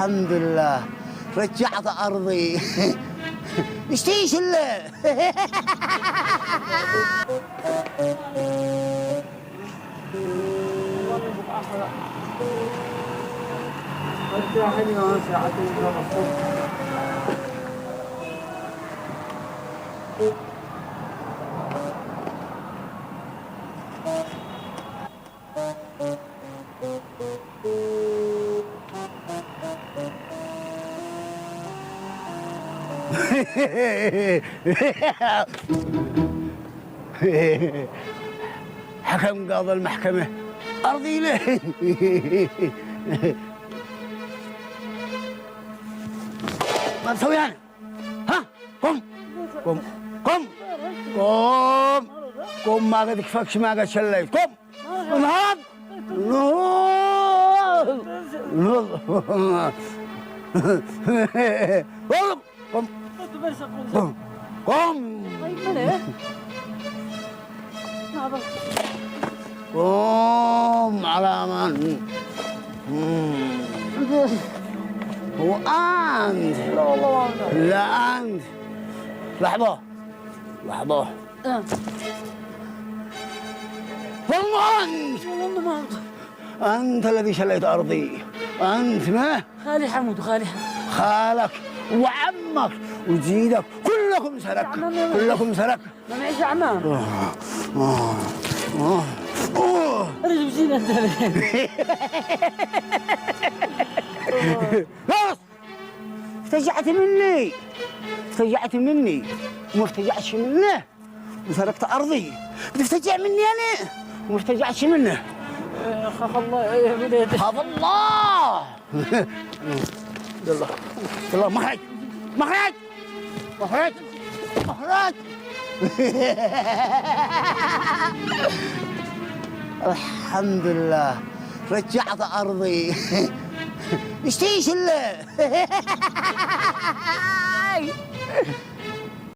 الحمد لله رجعت أرضي. اشتيش اللي حكم قاضي المحكمة أرضي له. ما تسوي أنا؟ ها؟ قم قم قم قم قم، ما قد كفكش ما قد شليت. قم انهض قم قم قم قم على من هو أنت؟ لا والله لا أنت. لحظة لحظة والله أنت. والله ما أنت الذي شليت أرضي. أنت ما خالي حمود وخالي خالك وعمك وجيدك كلكم سرق، كلكم سرق. ما معيش عمام. رجب زينة انت. خلاص افتجعت مني، افتجعت مني وما افتجعتش منه وسرقت أرضي. بتفتجع مني أنا وما افتجعتش منه. خاف الله يا وليدي. خاف الله. يلا يلا مخرج مخرج مخرج مخرج. الحمد لله رجعت أرضي. اشتيش اللي